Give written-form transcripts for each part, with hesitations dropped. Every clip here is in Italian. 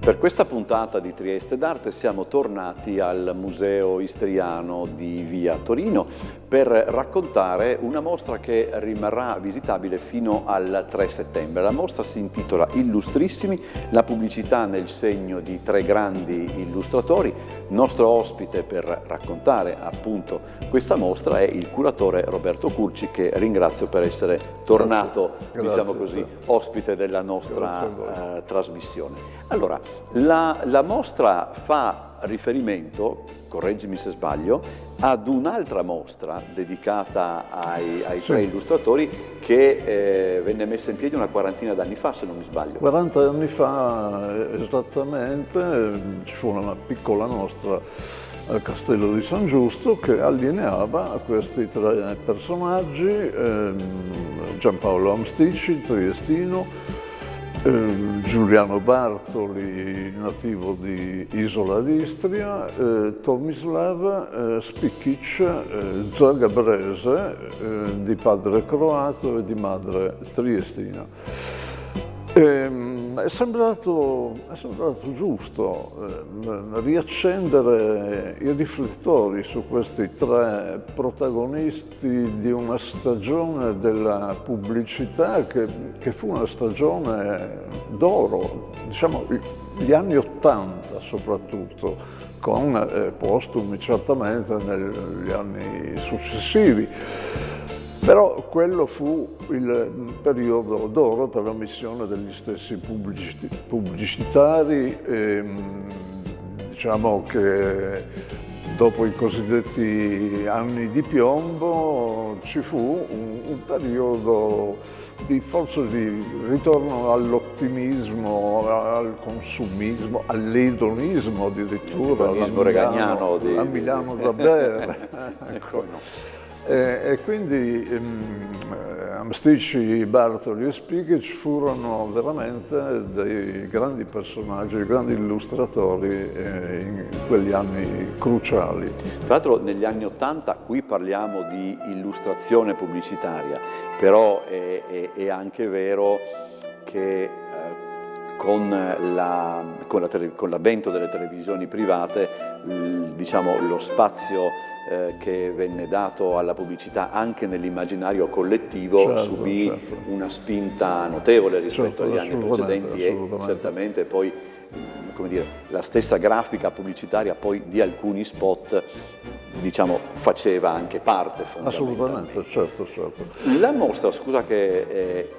Per questa puntata di Trieste d'Arte siamo tornati al Museo Istriano di Via Torino per raccontare una mostra che rimarrà visitabile fino al 3 settembre. La mostra si intitola Illustrissimi, la pubblicità nel segno di tre grandi illustratori. Nostro ospite per raccontare appunto questa mostra è il curatore Roberto Curci, che ringrazio per essere tornato, diciamo così, ospite della nostra trasmissione. Allora, la mostra fa riferimento, correggimi se sbaglio, ad un'altra mostra dedicata ai tre illustratori che venne messa in piedi una quarantina d'anni fa, se non mi sbaglio. 40 anni fa esattamente ci fu una piccola mostra al Castello di San Giusto che allineava questi tre personaggi, Giampaolo Amsticci, triestino, Giuliano Bartoli, nativo di Isola d'Istria, Tomislav Spikic, zagabrese, di padre croato e di madre triestina. È sembrato giusto riaccendere i riflettori su questi tre protagonisti di una stagione della pubblicità che fu una stagione d'oro, diciamo gli anni '80 soprattutto, con postumi certamente negli anni successivi. Però quello fu il periodo d'oro per la missione degli stessi pubblicitari, diciamo che dopo i cosiddetti anni di piombo ci fu un periodo forse di ritorno all'ottimismo, al consumismo, all'edonismo addirittura, a Milano da bere. Ecco. E quindi Amsticci, Bartoli e Spikic furono veramente dei grandi personaggi, grandi illustratori in quegli anni cruciali. Tra l'altro negli anni '80 qui parliamo di illustrazione pubblicitaria, però è anche vero che con l'avvento delle televisioni private, diciamo, lo spazio che venne dato alla pubblicità anche nell'immaginario collettivo subì una spinta notevole rispetto agli anni precedenti e certamente poi, come dire, la stessa grafica pubblicitaria poi di alcuni spot, diciamo, faceva anche parte fondamentalmente. Assolutamente, certo. La mostra, scusa che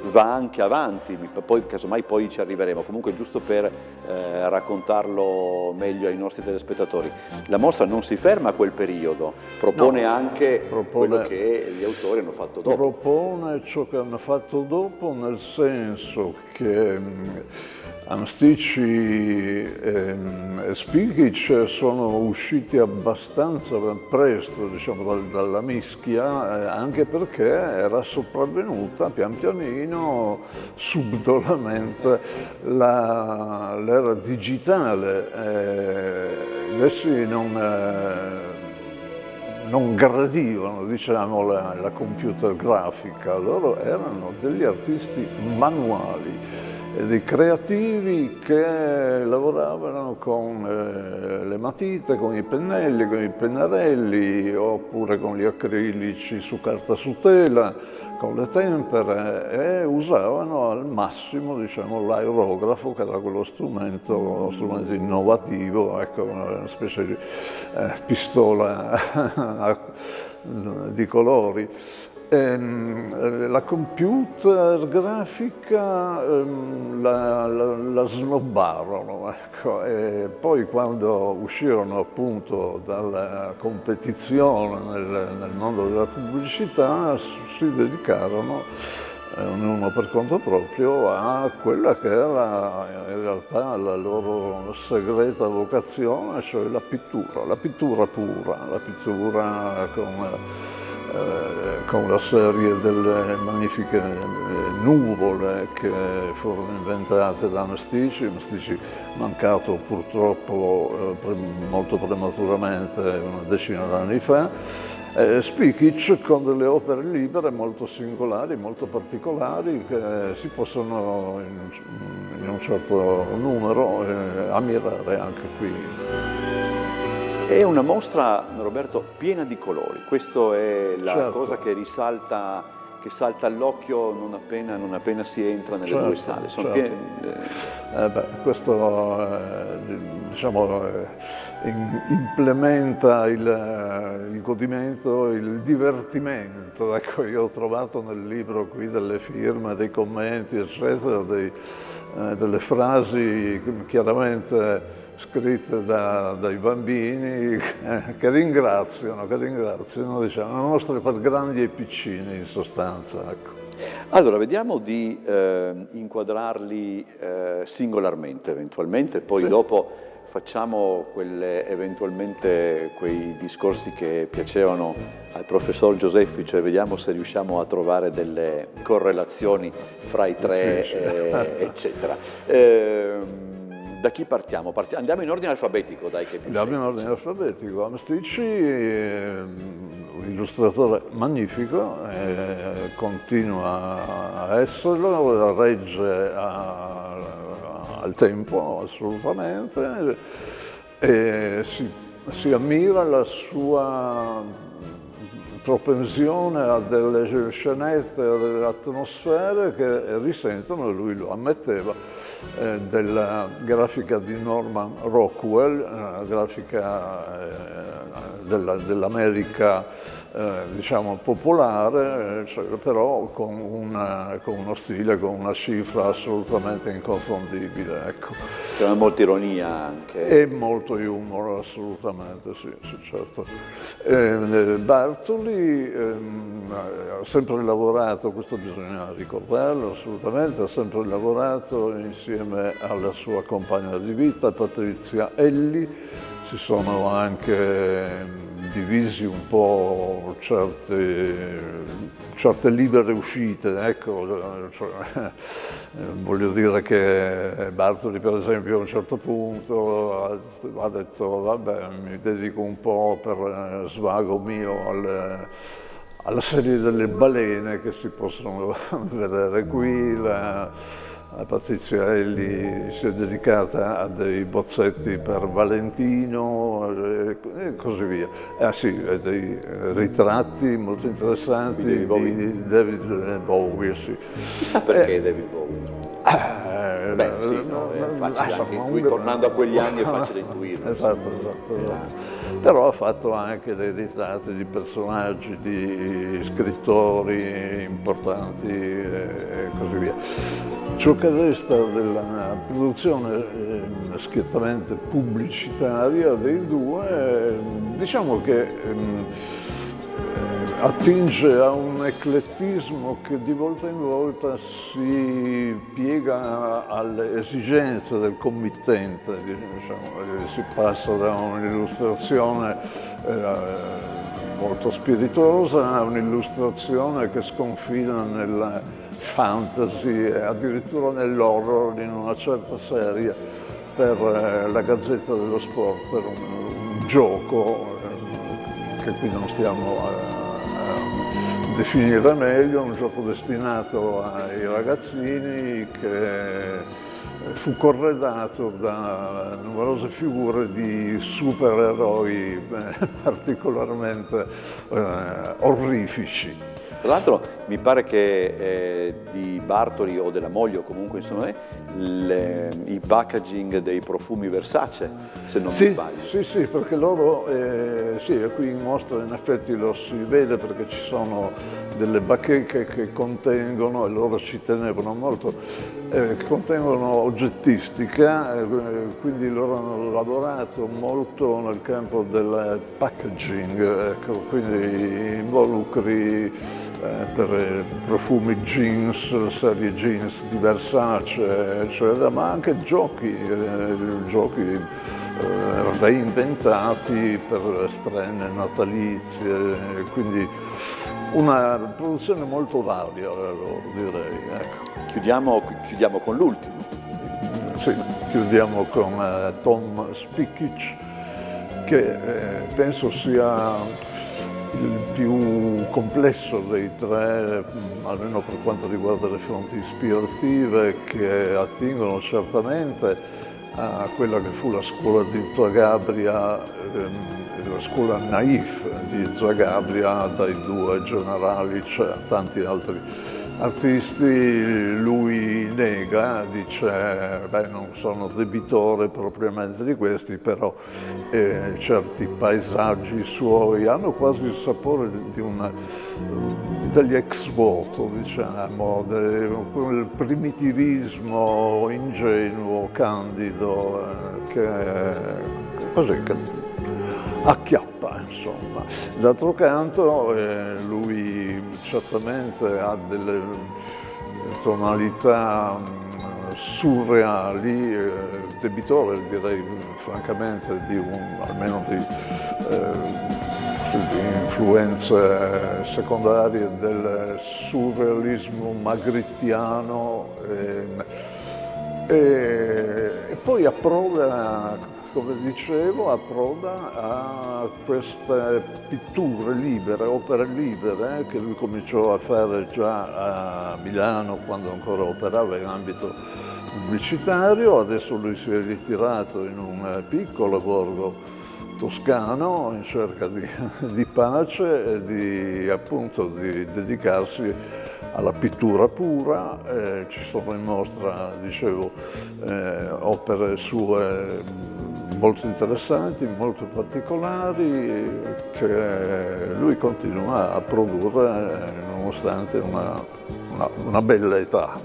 va anche avanti, poi casomai poi ci arriveremo, comunque giusto per raccontarlo meglio ai nostri telespettatori. La mostra non si ferma a quel periodo, propone anche quello che gli autori hanno fatto dopo. Propone ciò che hanno fatto dopo, nel senso che Amsticci e Spikic sono usciti abbastanza presto, diciamo, dalla mischia, anche perché era sopravvenuta pian pianino, subdolamente, l'era digitale. Essi non gradivano, diciamo, la computer grafica, loro erano degli artisti manuali, dei creativi che lavoravano con le matite, con i pennelli, con i pennarelli, oppure con gli acrilici su carta su tela, con le tempere, e usavano al massimo, diciamo, l'aerografo, che era quello strumento innovativo, ecco, una specie di pistola di colori. La computer grafica la snobbarono, ecco. E poi quando uscirono appunto dalla competizione nel mondo della pubblicità si dedicarono ognuno per conto proprio, a quella che era in realtà la loro segreta vocazione, cioè la pittura pura, la pittura con la serie delle magnifiche nuvole che furono inventate da Mestici mancato purtroppo molto prematuramente una decina d'anni fa. Spikic con delle opere libere molto singolari, molto particolari, che si possono in un certo numero ammirare anche qui. È una mostra, Roberto, piena di colori. Questa è la Certo. cosa che risalta, che salta all'occhio non appena si entra nelle due sale. Sono questo diciamo, implementa il godimento, il divertimento. Ecco, io ho trovato nel libro qui delle firme, dei commenti, eccetera, delle frasi chiaramente scritte dai bambini che ringraziano, diciamo, una mostra per grandi e piccini in sostanza. Ecco. Allora, vediamo di inquadrarli singolarmente eventualmente, poi dopo facciamo eventualmente quei discorsi che piacevano al professor Joseffi, cioè vediamo se riusciamo a trovare delle correlazioni fra i tre, eccetera. Da chi partiamo? Andiamo in ordine alfabetico, dai, che è più Andiamo in ordine alfabetico. Mestici, un illustratore magnifico, continua a esserlo, regge al tempo assolutamente, e si ammira la sua propensione a delle scenette, a delle atmosfere che risentono, e lui lo ammetteva, della grafica di Norman Rockwell, grafica dell'America diciamo popolare, cioè, però con uno stile, con una cifra assolutamente inconfondibile. Ecco. C'è molta ironia anche. E molto humor, assolutamente, sì certo. Bartoli ha sempre lavorato, questo bisogna ricordarlo assolutamente, ha sempre lavorato insieme alla sua compagna di vita, Patrizia Elli. Si sono anche divisi un po' certe libere uscite, ecco, voglio dire che Bartoli per esempio a un certo punto ha detto vabbè, mi dedico un po' per svago mio alla serie delle balene che si possono vedere qui. La Patrizia Elli si è dedicata a dei bozzetti per Valentino e così via. Sì, dei ritratti molto interessanti di David Bowie. Sì. Chissà perché David Bowie? Beh, sì, no, è facile anche tornando a quegli anni è facile intuirlo. Esatto. Però ha fatto anche dei ritratti di personaggi, di scrittori importanti e così via. Ciò che resta della produzione schiettamente pubblicitaria dei due, diciamo che attinge a un eclettismo che di volta in volta si piega alle esigenze del committente, diciamo, si passa da un'illustrazione molto spiritosa a un'illustrazione che sconfina nella fantasy e addirittura nell'horror in una certa serie per la Gazzetta dello Sport, per un gioco che qui non stiamo a definire meglio, un gioco destinato ai ragazzini che fu corredato da numerose figure di supereroi particolarmente orrifici. Tra l'altro mi pare che di Bartoli o della moglie o comunque insomma i packaging dei profumi Versace, se non mi sbaglio. Sì, perché loro, qui in mostra in effetti lo si vede perché ci sono delle bacheche che contengono, e loro ci tenevano molto, che contengono oggettistica, quindi loro hanno lavorato molto nel campo del packaging, ecco, quindi involucri per profumi jeans, serie jeans di Versace, eccetera, ma anche giochi reinventati per strenne natalizie, quindi una produzione molto varia, loro, direi. Ecco. Chiudiamo con l'ultimo. Sì, chiudiamo con Tom Spikic, che penso sia il più complesso dei tre, almeno per quanto riguarda le fonti ispirative, che attingono certamente a quella che fu la scuola di Zagabria, la scuola naif di Zagabria, dai due generali, c'è tanti altri artisti. Lui nega, dice, beh, non sono debitore propriamente di questi, però certi paesaggi suoi hanno quasi il sapore degli ex voto, diciamo, quel primitivismo ingenuo, candido, così che acchiappa, insomma. D'altro canto lui certamente ha delle tonalità surreali, debitore direi francamente almeno di influenze secondarie del surrealismo magrittiano, e poi approda, come dicevo, approda a queste pitture libere, opere libere, che lui cominciò a fare già a Milano quando ancora operava in ambito pubblicitario. Adesso lui si è ritirato in un piccolo borgo toscano in cerca di pace e appunto di dedicarsi alla pittura pura. Ci sono in mostra, dicevo, opere sue molto interessanti, molto particolari, che lui continua a produrre nonostante una bella età.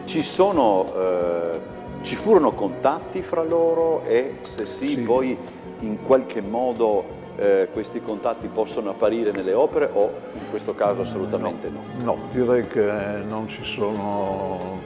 Ci furono contatti fra loro e se sì, poi in qualche modo questi contatti possono apparire nelle opere o in questo caso assolutamente no? No, direi che non ci sono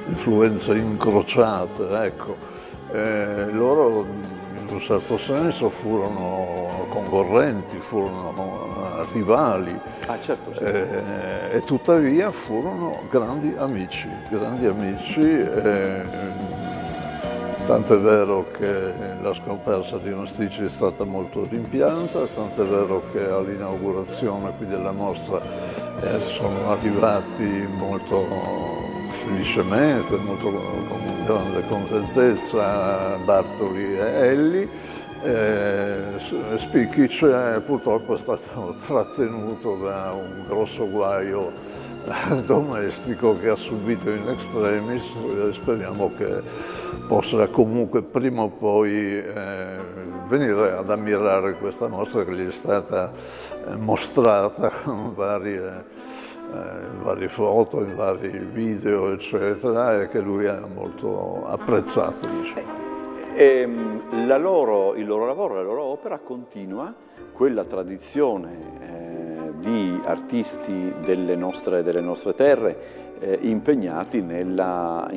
influenze incrociate, ecco. Loro in un certo senso furono concorrenti, furono rivali, certo, sì. E tuttavia furono grandi amici. Tant'è vero che la scomparsa di Masticci è stata molto rimpianta, tant'è vero che all'inaugurazione qui della mostra sono arrivati molto felicemente, molto con grande contentezza Bartoli e Elli. Spikic purtroppo è stato trattenuto da un grosso guaio domestico che ha subito in extremis. Speriamo che possa comunque prima o poi venire ad ammirare questa mostra che gli è stata mostrata con varie foto, in vari video, eccetera, e che lui ha molto apprezzato, diciamo. Il loro lavoro, la loro opera continua quella tradizione di artisti delle nostre terre impegnati nella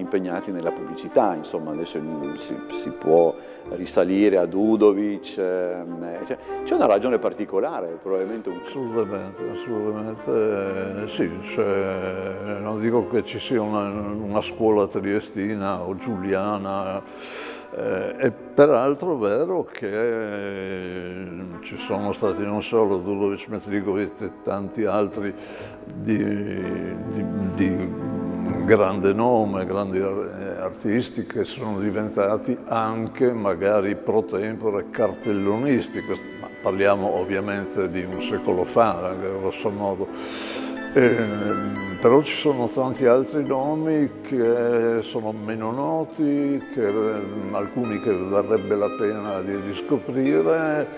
pubblicità. Insomma, adesso si può risalire ad Udovic, c'è una ragione particolare, probabilmente. Assolutamente sì, non dico che ci sia una scuola triestina o giuliana, è peraltro vero che ci sono stati non solo Udovic, Metrigovic e tanti altri di grande nome, grandi artisti che sono diventati anche magari pro tempore cartellonisti. Parliamo ovviamente di un secolo fa, grosso modo. Però ci sono tanti altri nomi che sono meno noti, alcuni che varrebbe la pena di riscoprire.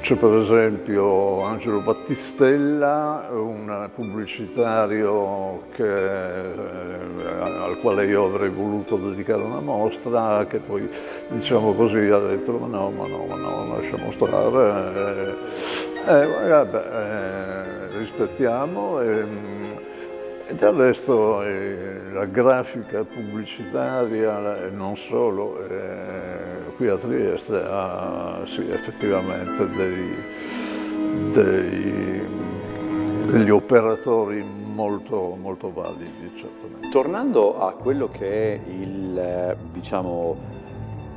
C'è per esempio Angelo Battistella, un pubblicitario al quale io avrei voluto dedicare una mostra, che poi, diciamo così, ha detto ma no, lasciamo stare. Rispettiamo e del resto la grafica pubblicitaria e non solo, qui a Trieste ha sì, effettivamente degli operatori molto, molto validi, certamente. Tornando a quello che è il, diciamo,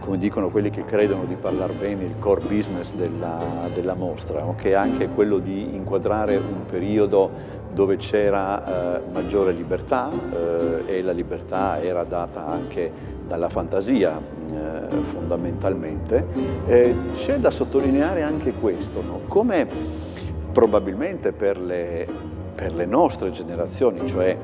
come dicono quelli che credono di parlare bene, il core business della mostra, no? Che è anche quello di inquadrare un periodo dove c'era maggiore libertà e la libertà era data anche dalla fantasia fondamentalmente. C'è da sottolineare anche questo, no? Come probabilmente per le nostre generazioni, cioè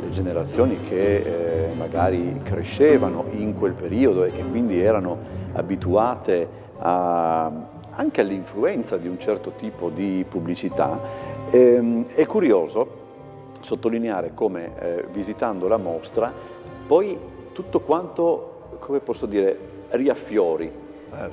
le generazioni che magari crescevano in quel periodo e che quindi erano abituate anche all'influenza di un certo tipo di pubblicità, è curioso sottolineare come visitando la mostra poi tutto quanto, come posso dire, riaffiori.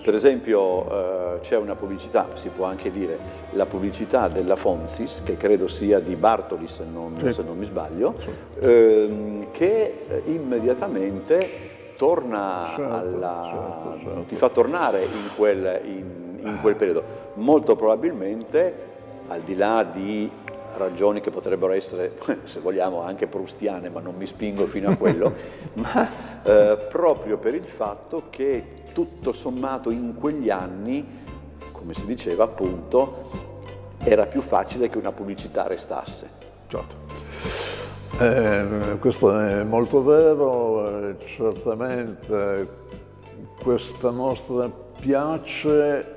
Per esempio c'è una pubblicità, si può anche dire la pubblicità della Fonsis, che credo sia di Bartoli se non mi sbaglio, che immediatamente torna certo. ti fa tornare in quel periodo. Molto probabilmente, al di là di ragioni che potrebbero essere, se vogliamo, anche proustiane, ma non mi spingo fino a quello, ma proprio per il fatto che tutto sommato in quegli anni, come si diceva appunto, era più facile che una pubblicità restasse. Certo. Questo è molto vero, certamente questa mostra piace,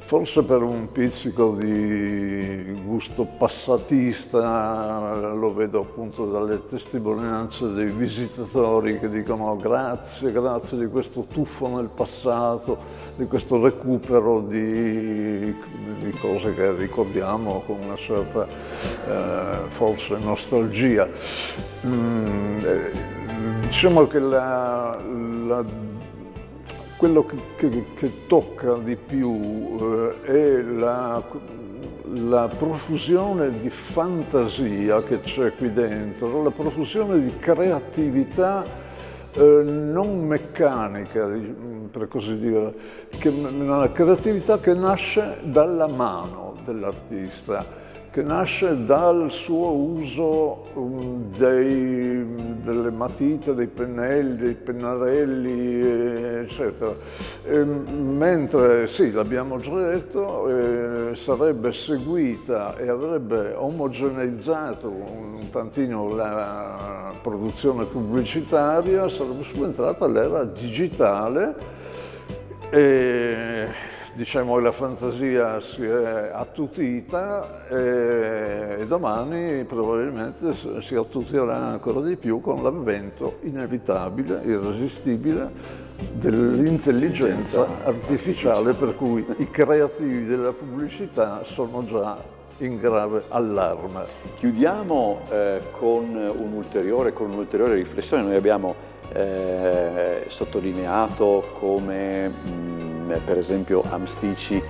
forse per un pizzico di gusto passatista, lo vedo appunto dalle testimonianze dei visitatori che dicono grazie di questo tuffo nel passato, di questo recupero di cose che ricordiamo con una certa forse nostalgia. Diciamo che quello che tocca di più è la profusione di fantasia che c'è qui dentro, la profusione di creatività non meccanica, per così dire, una creatività che nasce dalla mano dell'artista, che nasce dal suo uso delle matite, dei pennelli, dei pennarelli, eccetera. Mentre, sì, l'abbiamo già detto, sarebbe seguita e avrebbe omogeneizzato un tantino la produzione pubblicitaria, sarebbe subentrata l'era digitale e diciamo che la fantasia si è attutita e domani probabilmente si attutirà ancora di più con l'avvento inevitabile, irresistibile dell'intelligenza artificiale, per cui i creativi della pubblicità sono già in grave allarme. Chiudiamo con un'ulteriore riflessione. Noi abbiamo sottolineato come per esempio Amstici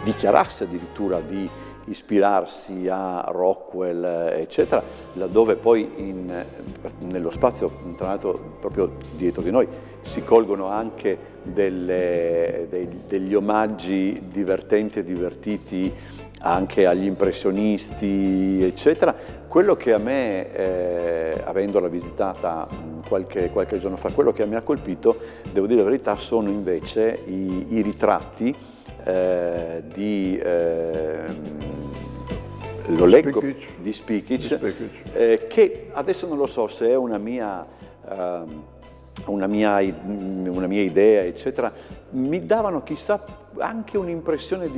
dichiarasse addirittura di ispirarsi a Rockwell, eccetera, laddove poi nello spazio, tra l'altro proprio dietro di noi, si colgono anche degli omaggi divertenti e divertiti anche agli impressionisti, eccetera. Quello che a me, avendola visitata qualche giorno fa, quello che mi ha colpito, devo dire la verità, sono invece i ritratti lo leggo, di Spikic, che adesso non lo so se è una mia idea, eccetera, mi davano chissà anche un'impressione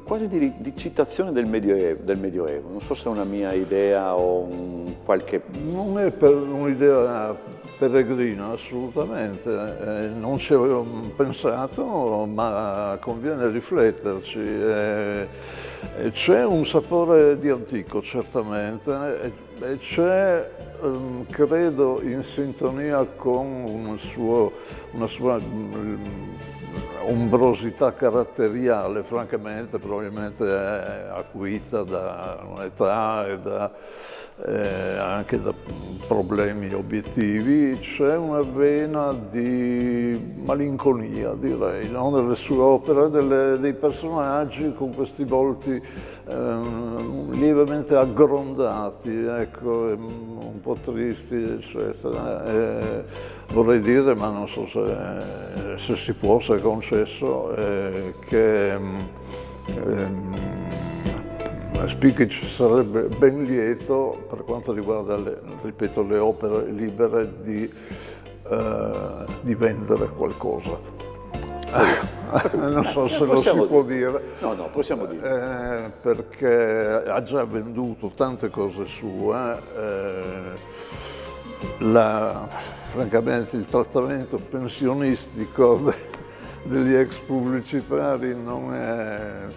quasi di citazione del Medioevo. Non so se è una mia idea o qualche... Non è per un'idea peregrina, assolutamente, non ci avevo pensato, ma conviene rifletterci. C'è un sapore di antico, certamente, e c'è credo in sintonia con una sua ombrosità caratteriale, francamente, probabilmente è acuita da un'età e anche da problemi obiettivi. C'è una vena di malinconia, direi, no? Nelle sue opere, dei personaggi con questi volti lievemente aggrondati, ecco, un po' tristi, eccetera. Vorrei dire, ma non so se si può, se è concesso, che Spikic sarebbe ben lieto, per quanto riguarda, ripeto, le opere libere, di vendere qualcosa. Non so se lo si può dire. No, no, possiamo dire. Perché ha già venduto tante cose sue. Francamente il trattamento pensionistico degli ex pubblicitari non è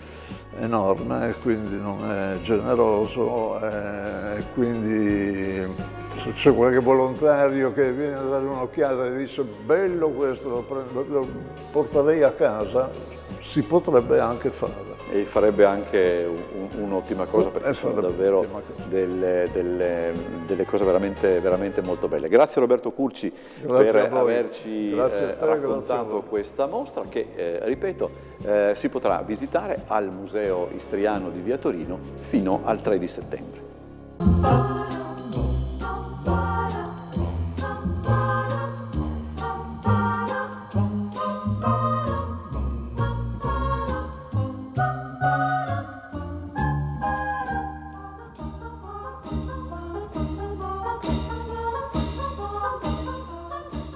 enorme, quindi non è generoso, e quindi se c'è qualche volontario che viene a dare un'occhiata e dice bello questo, lo porterei a casa, si potrebbe anche fare. E farebbe anche un'ottima cosa, perché sono davvero delle cose veramente, veramente molto belle. Grazie Roberto Curci per averci raccontato questa mostra che, ripeto, si potrà visitare al Museo Istriano di Via Torino fino al 3 di settembre.